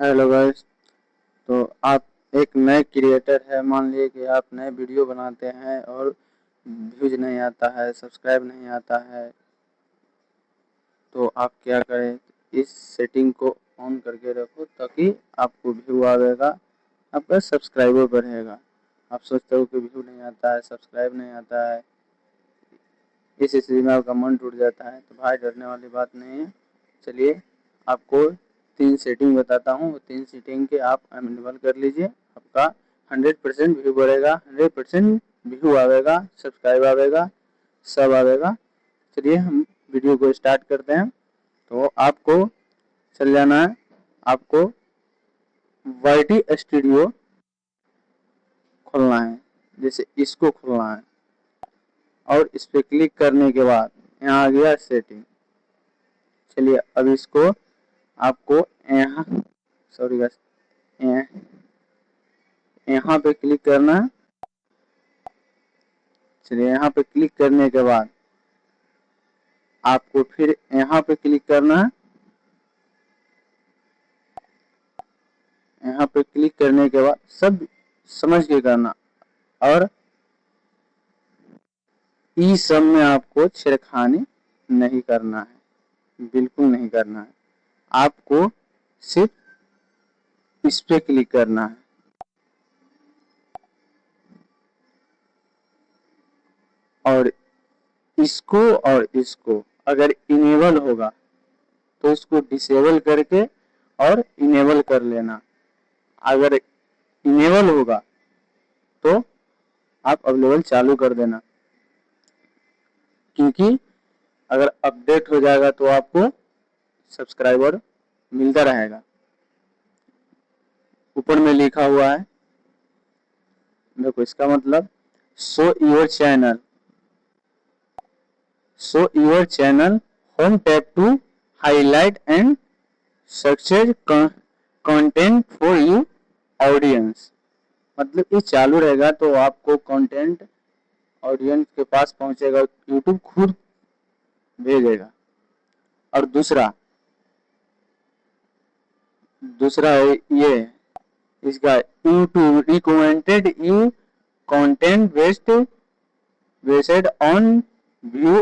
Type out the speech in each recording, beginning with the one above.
Hello guys. तो आप एक नए क्रिएटर है, मान लीजिए कि आप नए वीडियो बनाते हैं और व्यूज नहीं आता है, सब्सक्राइब नहीं आता है, तो आप क्या करें, इस सेटिंग को ऑन करके रखो ताकि आपको व्यू आएगा, आपका सब्सक्राइबर बढ़ेगा। आप सोचते हो कि व्यू नहीं आता है, सब्सक्राइब नहीं आता है, इस स्थिति में आपका मन टूट जाता है, तो भाई डरने वाली बात नहीं है। चलिए आपको 3 सेटिंग बताता हूँ, वो 3 सेटिंग के आप इनेबल कर लीजिए। आपका 100% व्यू बढ़ेगा, 100% व्यू आवेगा, सब्सक्राइब आवेगा, सब आवेगा। चलिए हम वीडियो को स्टार्ट करते हैं। तो आपको चल जाना है, आपको वाईटी स्टूडियो खोलना है, जैसे इसको खोलना है और इस पर क्लिक करने के बाद यहाँ आ गया सेटिंग। चलिए अब इसको आपको यहाँ सॉरी गाइस, यहाँ पे क्लिक करना है। चलिए यहाँ पे क्लिक करने के बाद आपको फिर यहाँ पे क्लिक करना है। यहाँ पे क्लिक करने के बाद सब समझ के करना, और ई सब में आपको छेड़खानी नहीं करना है, बिल्कुल नहीं करना है। आपको सिर्फ इस पे क्लिक करना है और इसको अगर इनेबल होगा तो इसको डिसेबल करके और इनेबल कर लेना। अगर इनेबल होगा तो आप अवेलेबल चालू कर देना, क्योंकि अगर अपडेट हो जाएगा तो आपको सब्सक्राइबर मिलता रहेगा। ऊपर में लिखा हुआ है, देखो इसका मतलब show your channel, show your channel home tab to highlight and success content for you audience. मतलब ये चालू रहेगा तो आपको कंटेंट ऑडियंस के पास पहुंचेगा, यूट्यूब खुद भेजेगा। और दूसरा दूसरा है ये, इसका YouTube recommended you content based on view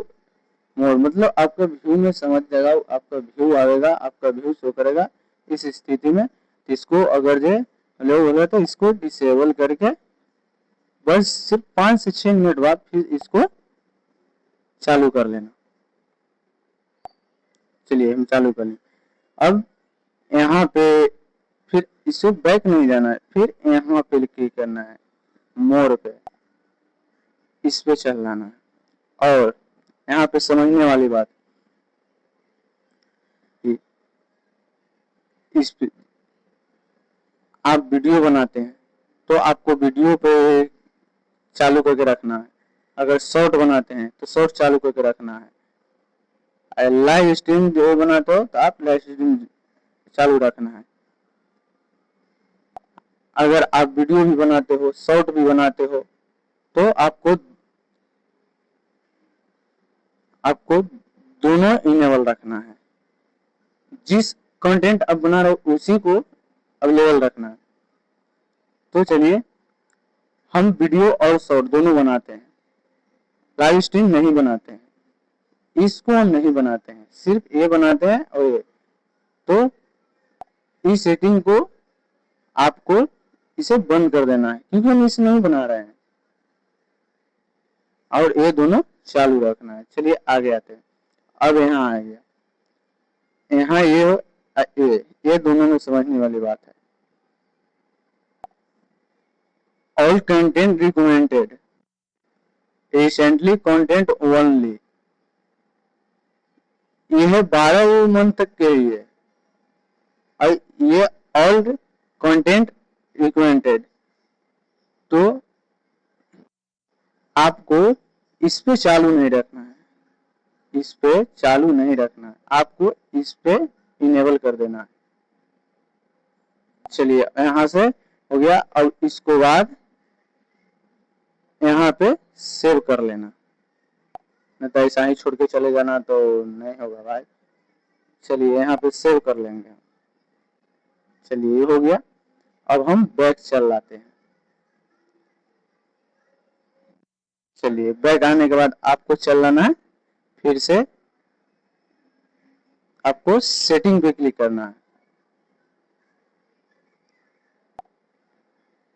मोर, मतलब आपका व्यू में समझ जाएगा, आपका व्यू आएगा, आपका व्यू शो करेगा। इस स्थिति में इसको अगर जो हेलो बोला तो इसको डिसेबल करके बस सिर्फ 5 से 6 मिनट बाद फिर इसको चालू कर लेना। चलिए हम चालू कर लें। अब यहाँ पे फिर इसको बैक नहीं जाना है, फिर यहाँ पे क्लिक करना है, मोर पे, इस पे चलाना है। और यहाँ पे समझने वाली बात, इस पे आप वीडियो बनाते हैं तो आपको वीडियो पे चालू करके रखना है। अगर शॉर्ट बनाते हैं तो शॉर्ट चालू करके रखना है। लाइव स्ट्रीम जो बनाते हो तो आप लाइव स्ट्रीम चालू रखना है। अगर आप वीडियो भी बनाते हो, शॉर्ट भी बनाते हो, तो आपको दोनों इनेबल रखना है। जिस कंटेंट आप बना रहे हो उसी को अवेलेबल रखना है। तो चलिए हम वीडियो और शॉर्ट दोनों बनाते हैं, लाइव स्ट्रीम नहीं बनाते हैं। इसको हम नहीं बनाते हैं, सिर्फ ये बनाते हैं और ये। तो इस सेटिंग को आपको इसे बंद कर देना है, क्योंकि हम इसे नहीं बना रहे हैं, और ये दोनों चालू रखना है। चलिए आगे आते हैं। अब यहाँ आ गया, यहाँ ये दोनों में समझने वाली बात है। All content recommended, recently content only, यह 12 मंथ तक के लिए। और ये ऑल कंटेंट रिकमेंडेड, तो आपको इस पे चालू नहीं रखना है, इस पे चालू नहीं रखना है, आपको इस पे इनेबल कर देना है। चलिए यहाँ से हो गया। अब इसको बाद यहाँ पे सेव कर लेना, नहीं तो ऐसा ही छोड़ के चले जाना तो नहीं होगा भाई। चलिए यहाँ पे सेव कर लेंगे। चलिए ये हो गया। अब हम बैक चल लाते हैं। चलिए बैक आने के बाद आपको चल लाना है, फिर से आपको सेटिंग पे क्लिक करना है।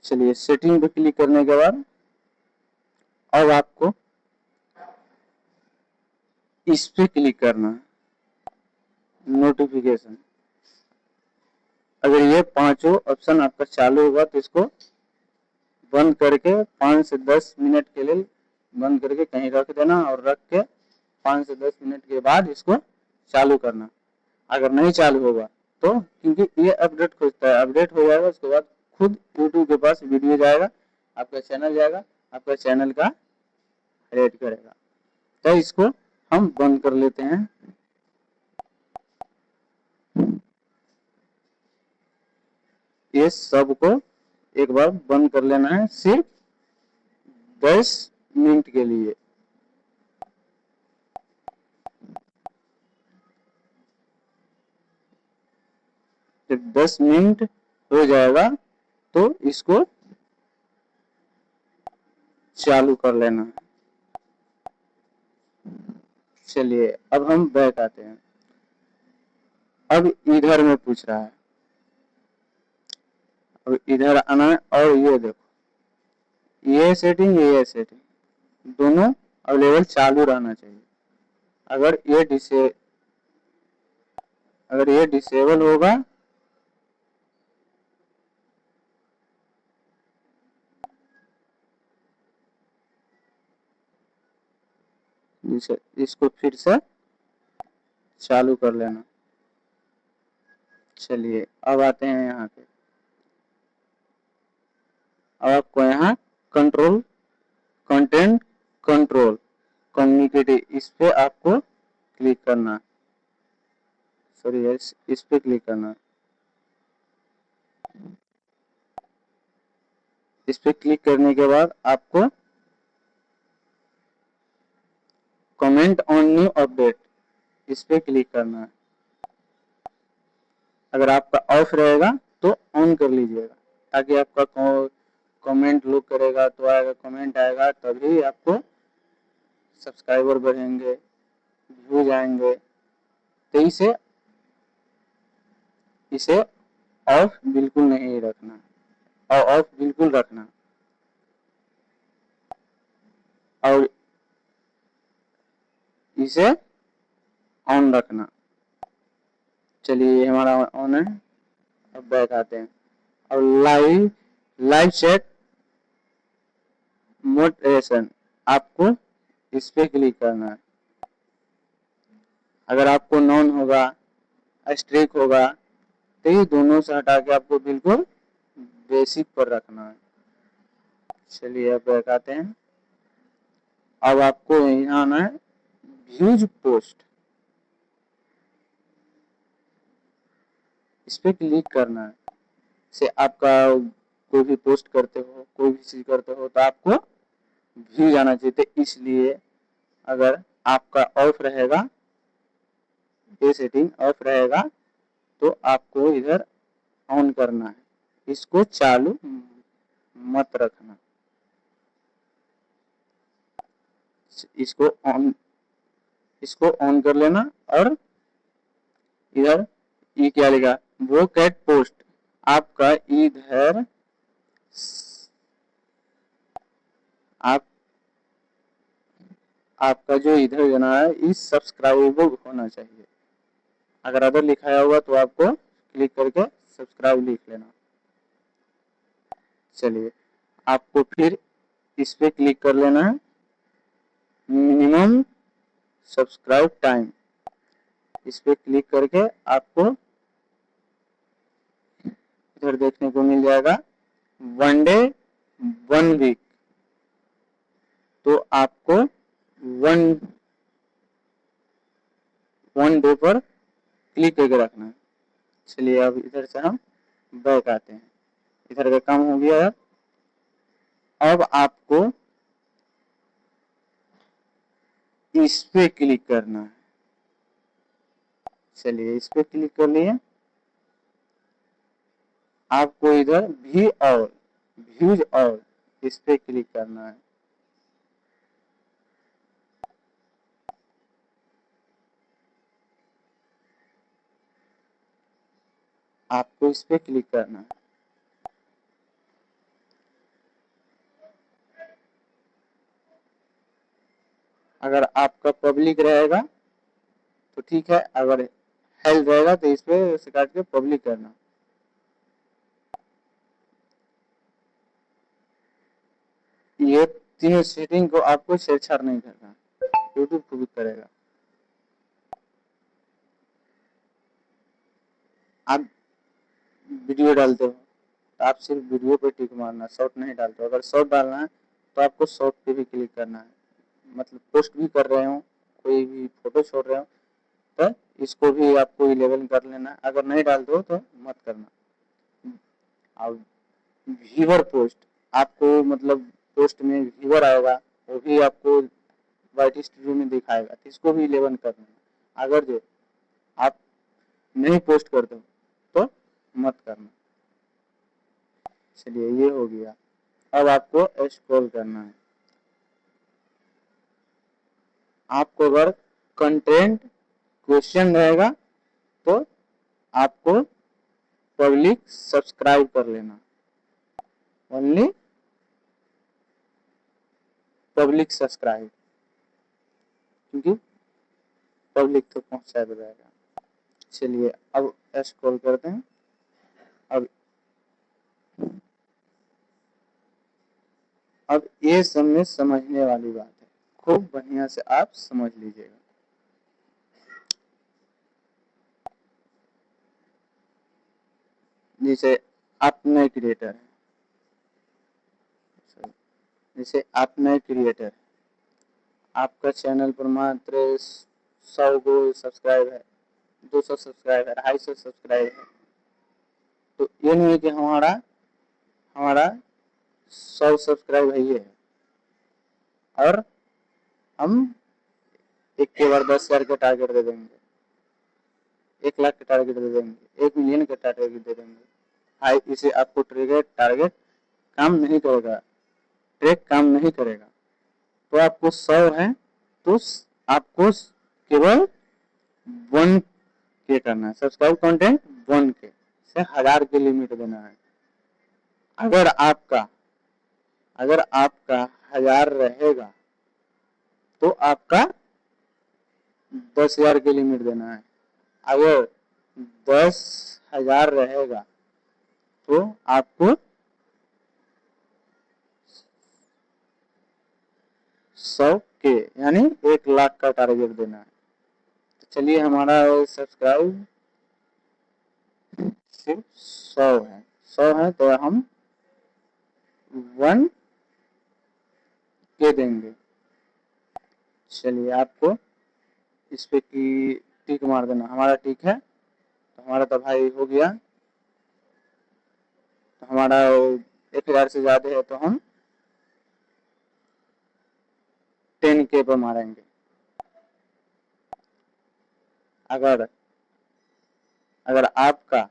चलिए सेटिंग पे क्लिक करने के बाद अब आपको इस पे क्लिक करना है, नोटिफिकेशन। अगर ये पांचों ऑप्शन आपका चालू होगा तो इसको बंद करके 5 से 10 मिनट के लिए बंद करके कहीं रख देना, और रख के 5 से 10 मिनट के बाद इसको चालू करना। अगर नहीं चालू होगा तो, क्योंकि ये अपडेट खोजता है, अपडेट हो जाएगा उसके बाद खुद यूट्यूब के पास वीडियो जाएगा, आपका चैनल जाएगा, आपका चैनल का रेट करेगा। तो इसको हम बंद कर लेते हैं। ये सबको एक बार बंद कर लेना है, सिर्फ 10 मिनट के लिए। जब 10 मिनट हो जाएगा तो इसको चालू कर लेना है। चलिए अब हम बैक आते हैं। अब इधर में पूछ रहा है, अब इधर आना है, और ये देखो ये सेटिंग, ये सेटिंग दोनों अवेलेबल चालू रहना चाहिए। अगर ये डिसेबल होगा इसको फिर से चालू कर लेना। चलिए अब आते हैं यहाँ पे। अब आपको यहाँ कंट्रोल, कंटेंट कंट्रोल, कम्युनिकेटिव, इस पे आपको क्लिक करना, सॉरी इस पे क्लिक करना। इस पे क्लिक करने के बाद आपको कमेंट ऑन न्यू अपडेट, इस पे क्लिक करना है। अगर आपका ऑफ रहेगा तो ऑन कर लीजिएगा, ताकि आपका कमेंट लोग करेगा तो आएगा, कमेंट आएगा तभी आपको सब्सक्राइबर बढ़ेंगे, व्यूज आएंगे। तो इसे ऑफ बिल्कुल नहीं रखना, और ऑफ बिल्कुल रखना, और इसे ऑन रखना। चलिए हमारा ऑन है। अब बैक आते हैं। और लाइव लाइव चैट मोटिवेशन, आपको इस पे क्लिक करना है। अगर आपको नॉन होगा, स्ट्रिक होगा, तो ये दोनों से हटा के आपको बिल्कुल बेसिक पर रखना है। चलिए अब बैक आते हैं। अब आपको यहाँ आना है व्यूज पोस्ट, इस पे क्लिक करना है। से आपका कोई भी पोस्ट करते हो, कोई भी चीज करते हो, तो आपको व्यू जाना चाहिए। तो इसलिए अगर आपका ऑफ रहेगा, ये सेटिंग ऑफ रहेगा, तो आपको इधर ऑन करना है, इसको चालू मत रखना। इसको ऑन कर लेना। और इधर ये क्या लिखा, वो कैट पोस्ट, आपका इधर आप आपका जो इधर जाना है इस सब्सक्राइबेबल होना चाहिए। अगर अदर लिखाया होगा तो आपको क्लिक करके सब्सक्राइब लिख लेना। चलिए आपको फिर इस पे क्लिक कर लेना है, मिनिमम सब्सक्राइब टाइम, इस पे क्लिक करके आपको इधर देखने को मिल जाएगा 1 डे 1 वीक। तो आपको वन डे पर क्लिक करके रखना है। चलिए अब इधर से हम बैक आते हैं। इधर का काम हो गया है। अब आपको इस पे क्लिक करना है। चलिए इस पे क्लिक कर लिए। आपको इधर व्यूज और इस पे क्लिक करना है। आपको इस पे क्लिक करना है। अगर आपका पब्लिक रहेगा तो ठीक है, अगर हेल्थ रहेगा तो इस पे से काट के पब्लिक करना। ये तीनों सेटिंग को आपको छेड़छाड़ नहीं करना, यूट्यूब खुद करेगा। आप वीडियो डालते हो तो आप सिर्फ वीडियो पे टिक मारना, शॉर्ट नहीं डालते हो। अगर शॉर्ट डालना है तो आपको शॉर्ट पे भी क्लिक करना है। मतलब पोस्ट भी कर रहे हो, कोई भी फोटो छोड़ रहे हो तो इसको भी आपको 11 कर लेना है। अगर नहीं डालते हो तो मत करना। अब व्यूअर पोस्ट, आपको मतलब पोस्ट में व्यूअर आएगा, वो भी आपको वाइट स्टूडियो में दिखाएगा, तो इसको भी 11 कर लेना। अगर जो आप नहीं पोस्ट करते हो तो मत करना। चलिए ये हो गया। अब आपको स्क्रॉल करना है। आपको अगर कंटेंट क्वेश्चन रहेगा तो आपको पब्लिक सब्सक्राइब कर लेना, ओनली पब्लिक सब्सक्राइब, क्योंकि पब्लिक तो पहुंचा रहेगा। चलिए अब स्क्रॉल करते हैं। अब ये सब में समझने वाली बात है, खूब बढ़िया से आप समझ लीजिएगा। जैसे आप नए क्रिएटर हैं, जैसे आप नए क्रिएटर हैं, आपका चैनल पर मात्र 100 गो सब्सक्राइब है, 200 सब्सक्राइब है, 250 सब्सक्राइब है, तो ये नहीं है कि हमारा हमारा 100 सब्सक्राइब है ये है, और हम एक के बार 10,000 का टारगेट दे देंगे, 1 लाख का टारगेट दे देंगे, 1 मिलियन का टारगेट दे देंगे। हाई इसे आपको टारगेट काम नहीं करेगा, ट्रैक काम नहीं करेगा। तो आपको 100 है तो आपको केवल 1K करना है, सब्सक्राइब कंटेंट 1K से 1000 की लिमिट देना है। अगर आपका 1000 रहेगा तो आपका 10,000 की लिमिट देना है। अगर 10,000 रहेगा तो आपको 100K यानी 1 लाख का टारगेट देना है। तो चलिए हमारा सब्सक्राइब सिर्फ 100 है, 100 है तो हम 1K देंगे। चलिए आपको इस पे की टिक मार देना, हमारा टिक है तो हमारा तो भाई हो गया। तो हमारा 1000 से ज्यादा है तो हम 10K पर मारेंगे। अगर अगर आपका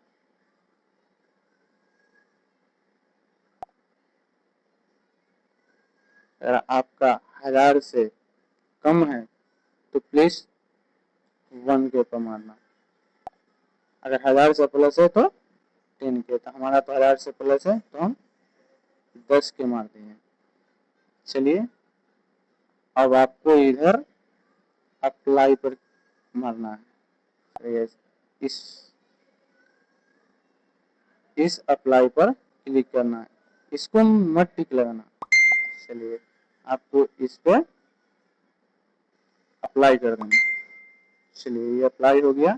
अगर आपका 1000 से कम है तो प्लीज 1K पर मारना। अगर 1000 से प्लस है तो 10K, तो हमारा तो 1000 से प्लस है तो हम 10K मारते हैं। चलिए अब आपको इधर अप्लाई पर मारना है, इस अप्लाई पर क्लिक करना है, इसको मत टिक लगाना। चलिए आपको इस पर अप्लाई कर देना। चलिए ये अप्लाई हो गया।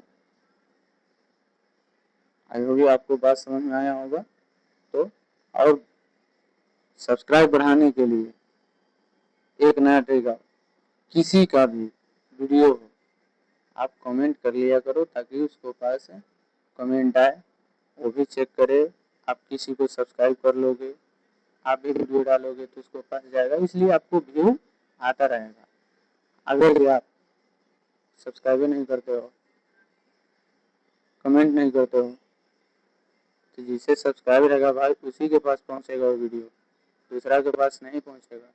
आई होगी आपको बात समझ में आया होगा। तो और सब्सक्राइब बढ़ाने के लिए एक नया तरीका, किसी का भी वीडियो हो आप कमेंट कर लिया करो ताकि उसको पास है कमेंट आए, वो भी चेक करे। आप किसी को सब्सक्राइब कर लोगे, आप भी वीडियो डालोगे तो उसको पास जाएगा, इसलिए आपको व्यू आता रहेगा। अगर आप सब्सक्राइब नहीं करते हो, कमेंट नहीं करते हो, तो जिसे सब्सक्राइब रहेगा भाई उसी के पास पहुंचेगा वो वीडियो, दूसरा के पास नहीं पहुंचेगा।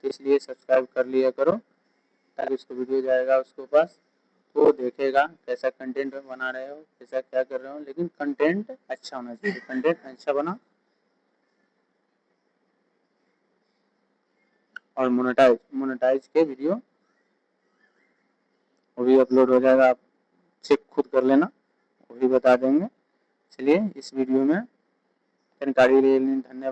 तो इसलिए सब्सक्राइब कर लिया करो ताकि उसको वीडियो जाएगा उसके पास, वो देखेगा कैसा कंटेंट बना रहे हो, कैसा क्या कर रहे हो, लेकिन कंटेंट अच्छा होना चाहिए। कंटेंट अच्छा बना और मोनेटाइज के वीडियो वो भी अपलोड हो जाएगा, आप चेक खुद कर लेना, वो भी बता देंगे। चलिए इस वीडियो में जानकारी के लिए धन्यवाद।